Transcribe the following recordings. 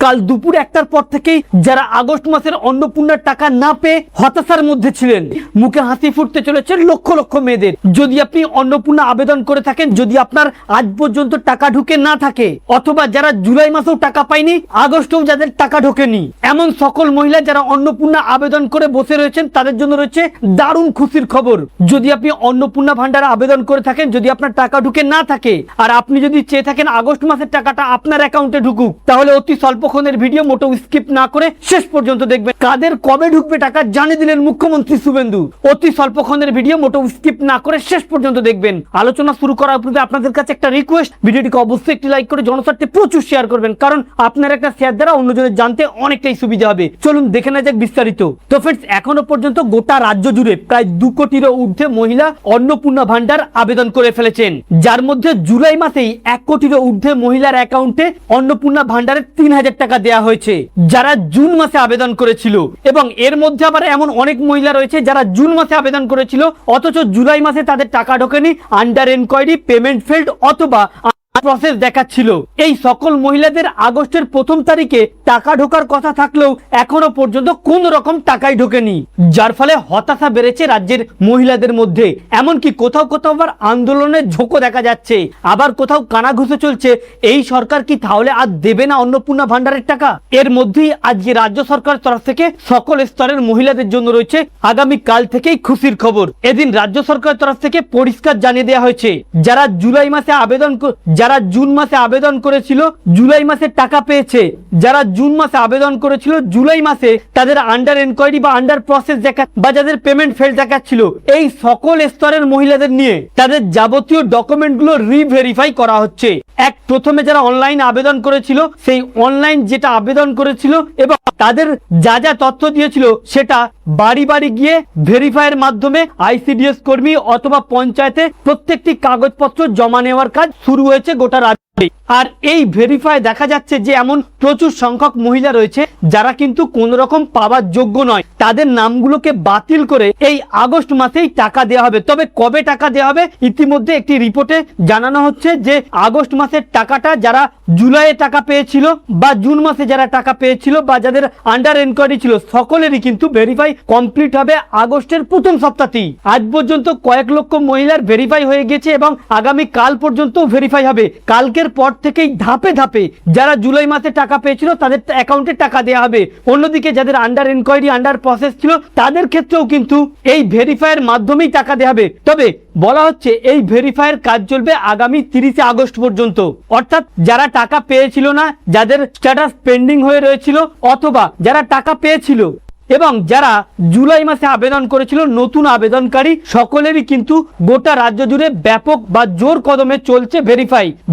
কাল দুপুর 1টার পর থেকেই যারা আগস্ট মাসের অন্নপূর্ণার টাকা না পেয়ে হতাশার মধ্যে ছিলেন, মুখে হাসি ফুটতে চলেছে লক্ষ লক্ষ মেয়েদের। যদি আপনি অন্নপূর্ণা আবেদন করে থাকেন, যদি আপনার আজ পর্যন্ত টাকা ঢুকে না থাকে, অথবা যারা জুলাই মাসেও টাকা পায়নি, আগস্টেও যাদের টাকা ঢোকেনি, এমন সকল মহিলা যারা অন্নপূর্ণা আবেদন করে বসে রয়েছেন, তাদের জন্য রয়েছে দারুণ খুশির খবর। যদি আপনি অন্নপূর্ণা ভান্ডারে আবেদন করে থাকেন, যদি আপনার টাকা ঢুকে না থাকে, আর আপনি যদি চেয়ে থাকেন আগস্ট মাসের টাকাটা আপনার অ্যাকাউন্টে ঢুকুক, তাহলে অতি স্বল্পক্ষণের ভিডিও মোটেও স্কিপ না করে শেষ পর্যন্ত দেখবেন। কাদের কবে ঢুকবে টাকা জানিয়ে দিলেন মুখ্যমন্ত্রী শুভেন্দু। অতি স্বল্পক্ষণের ভিডিও মোটেও স্কিপ না করে শেষ পর্যন্ত দেখবেন। আলোচনা শুরু করার পূর্বে আপনাদের কাছে একটা রিকোয়েস্ট, ভিডিওটিকে অবশ্যই একটি লাইক করে জনস্বার্থে প্রচুর শেয়ার করবেন, কারণ আপনার একটা শেয়ার দ্বারা অন্যজনের জানতে অনেকটাই সুবিধা হবে। চলুন দেখে নেওয়া যাক বিস্তারিত। তো ফ্রেন্ডস, এখনো পর্যন্ত গোটা রাজ্য জুড়ে প্রায় 2 কোটিরও ঊর্ধ্বে মহিলা অন্নপূর্ণা ভান্ডার আবেদন করে ফেলেছেন, যার মধ্যে জুলাই মাসেই 1 কোটিরও ঊর্ধ্বে মহিলার অ্যাকাউন্টে অন্নপূর্ণা ভান্ডারের 3000 টাকা দেওয়া হয়েছে, যারা জুন মাসে আবেদন করেছিল। এবং এর মধ্যে আবার এমন অনেক মহিলা রয়েছে যারা জুন মাসে আবেদন করেছিল, অথচ জুলাই মাসে তাদের টাকা ঢোকেনি, আন্ডার এনকোয়ারি, পেমেন্ট ফেল্ড অথবা প্রসেস দেখাচ্ছিল। এই সকল মহিলাদের আগস্টের 1 তারিখে টাকা ঢোকার কথা থাকলেও এখনো পর্যন্ত কোন রকম টাকাই ঢোকেনি, যার ফলে হতাশা বেড়েছে রাজ্যের মহিলাদের মধ্যে। এমনকি কোথাও কোথাও আবার আন্দোলনের ঝোঁকও দেখা যাচ্ছে, আবার কোথাও কানাঘুষো চলছে এই সরকার কি তাহলে আর দেবে না অন্নপূর্ণা ভান্ডারের টাকা। এর মধ্যেই আজকে রাজ্য সরকার তরফ থেকে সকল স্তরের মহিলাদের জন্য রয়েছে আগামী কাল থেকেই খুশির খবর। এদিন রাজ্য সরকার তরফ থেকে পরিষ্কার জানিয়ে দেওয়া হয়েছে, যারা জুলাই মাসে যারা জুন মাসে আবেদন করেছিল জুলাই মাসে টাকা পেয়েছে, যারা জুন মাসে আবেদন করেছিল জুলাই মাসে তাদের আন্ডার এনকোয়ারি বা আন্ডার প্রসেস বা যাদের পেমেন্ট ফেল দেখাচ্ছিল, এই সকল স্তরের মহিলাদের নিয়ে তাদের যাবতীয় ডকুমেন্টগুলো রিভেরিফাই করা হচ্ছে। প্রথমে যারা অনলাইন আবেদন করেছিল, সেই অনলাইন যেটা আবেদন করেছিল এবং তাদের যা যা তথ্য দিয়েছিল সেটা বাড়ি বাড়ি গিয়ে ভেরিফাইয়ের মাধ্যমে আইসিডিএস কর্মী অথবা পঞ্চায়েতে প্রত্যেকটি কাগজপত্র জমা নেওয়ার কাজ শুরু হয়েছে গোটা রাজ্যে। আর এই ভেরিফাই দেখা যাচ্ছে যে এমন প্রচুর সংখ্যক মহিলা রয়েছে যারা কিন্তু কোন রকম পাওয়ার যোগ্য নয়, তাদের নামগুলোকে বাতিল করে এই আগস্ট মাসেই টাকা দেওয়া হবে। তবে কবে টাকা দেওয়া হবে, ইতিমধ্যে একটি রিপোর্টে জানানো হচ্ছে যে আগস্ট মাসের টাকাটা যারা জুলাইয়ে টাকা পেয়েছিল বা জুন মাসে যারা টাকা পেয়েছিল বা যাদের আন্ডার এনকোয়ারি ছিল, সকলেরই কিন্তু ভেরিফাই কমপ্লিট হবে আগস্টের 1ম সপ্তাহতেই। আজ পর্যন্ত কয়েক লক্ষ মহিলার ভেরিফাই হয়ে গেছে এবং আগামী কাল পর্যন্ত ভেরিফাই হবে। কালকের পর থেকেই ধাপে ধাপে যারা জুলাই মাসে টাকা পেয়েছিল তাদের অ্যাকাউন্টে টাকা দেওয়া হবে। অন্যদিকে যাদের আন্ডার এনকোয়ারি, আন্ডার প্রসেস ছিল, তাদের ক্ষেত্রেও কিন্তু এই ভেরিফাইয়ের মাধ্যমেই টাকা দেওয়া হবে। তবে বলা হচ্ছে এই ভেরিফাইয়ের কাজ চলবে আগামী 30 আগস্ট পর্যন্ত। অর্থাৎ যারা টাকা পেয়েছিল না, যাদের স্ট্যাটাস পেন্ডিং হয়ে রয়েছিল, অথবা যারা টাকা পেয়েছিল এবং যারা জুলাই মাসে আবেদন করেছিল নতুন আবেদনকারী, সকলেরই কিন্তু গোটা রাজ্য জুড়ে ব্যাপক বা জোর কদমে চলছে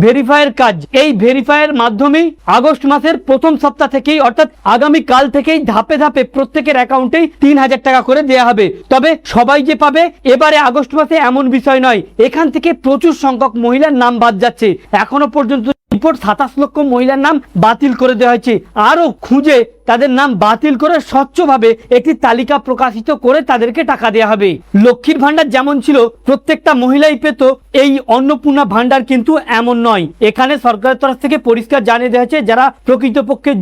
ভেরিফাইয়ের কাজ। এই ভেরিফাইয়ের মাধ্যমেই আগস্ট মাসের 1ম সপ্তাহ থেকেই অর্থাৎ আগামী কাল থেকেই ধাপে ধাপে প্রত্যেকের অ্যাকাউন্টেই 3000 টাকা করে দেওয়া হবে। তবে সবাই যে পাবে এবারে আগস্ট মাসে এমন বিষয় নয়, এখান থেকে প্রচুর সংখ্যক মহিলার নাম বাদ যাচ্ছে। এখনো পর্যন্ত রিপোর্ট 27 লক্ষ মহিলার নাম বাতিল করে দেওয়া হয়েছে। আরো খুঁজে তাদের নাম বাতিল করে স্বচ্ছভাবে একটি তালিকা প্রকাশিত করে তাদেরকে টাকা দেওয়া হবে। লক্ষ্মীর ভান্ডার যেমন ছিল প্রত্যেকটা মহিলাই পেত, এই অন্নপূর্ণা ভান্ডার কিন্তু এমন নয়। এখানে সরকারের তরফ থেকে পরিষ্কার জানিয়ে দেওয়া হয়েছে যারা প্রকৃতপক্ষে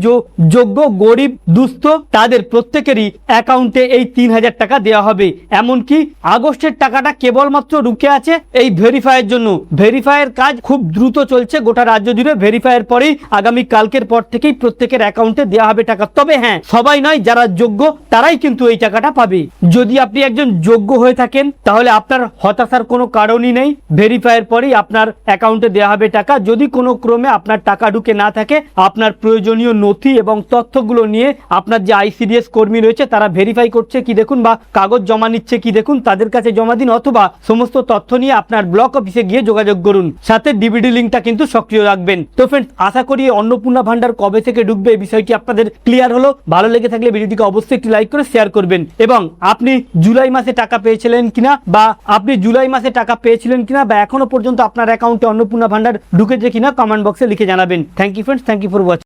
যোগ্য, গরিব, দুস্থ, তাদের প্রত্যেকেরই অ্যাকাউন্টে এই 3000 টাকা দেওয়া হবে। এমনকি আগস্টের টাকাটা কেবলমাত্র রুকে আছে এই ভেরিফাইয়ের জন্য। ভেরিফাইয়ের কাজ খুব দ্রুত চলছে গোটা রাজ্য জুড়ে। ভেরিফাইয়ের পরেই আগামী কালকের পর থেকেই প্রত্যেকের অ্যাকাউন্টে দেওয়া হবে টাকা। তবে হ্যাঁ, সবাই নয়, যারা যোগ্য তারাই কিন্তু এই টাকাটা পাবে। যদি আপনি একজন যোগ্য হয়ে থাকেন তাহলে আপনার হতাশার কোনো কারণই নেই, ভেরিফাইয়ের পরেই আপনার অ্যাকাউন্টে দেওয়া হবে টাকা। যদি কোনো ক্রমে আপনার টাকা ঢুকে না থাকে, আপনার প্রয়োজনীয় নথি এবং তথ্যগুলো নিয়ে আপনার যে আইসিডিএস কর্মী রয়েছে তারা ভেরিফাই করছে কি দেখুন, বা কাগজ জমা নিচ্ছে কি দেখুন, তাদের কাছে জমা দিন, অথবা সমস্ত তথ্য নিয়ে আপনার ব্লক অফিসে গিয়ে যোগাযোগ করুন। সাথে ডিবিডি লিঙ্কটা কিন্তু সক্রিয় রাখবেন। তো ফ্রেন্ডস, আশা করি অন্নপূর্ণা ভান্ডার কবে থেকে ঢুকবে এই বিষয়টি আপনাদের ক্লিয়ার হলো। ভালো লেগে থাকলে ভিডিওটিকে অবশ্যই একটি লাইক করে শেয়ার করবেন। এবং আপনি জুলাই মাসে টাকা পেয়েছিলেন কিনা বা এখনো পর্যন্ত আপনার অ্যাকাউন্টে অন্নপূর্ণা ভান্ডার ঢুকেছে কিনা কমেন্ট বক্সে লিখে জানাবেন। Thank you friends, thank you for watching.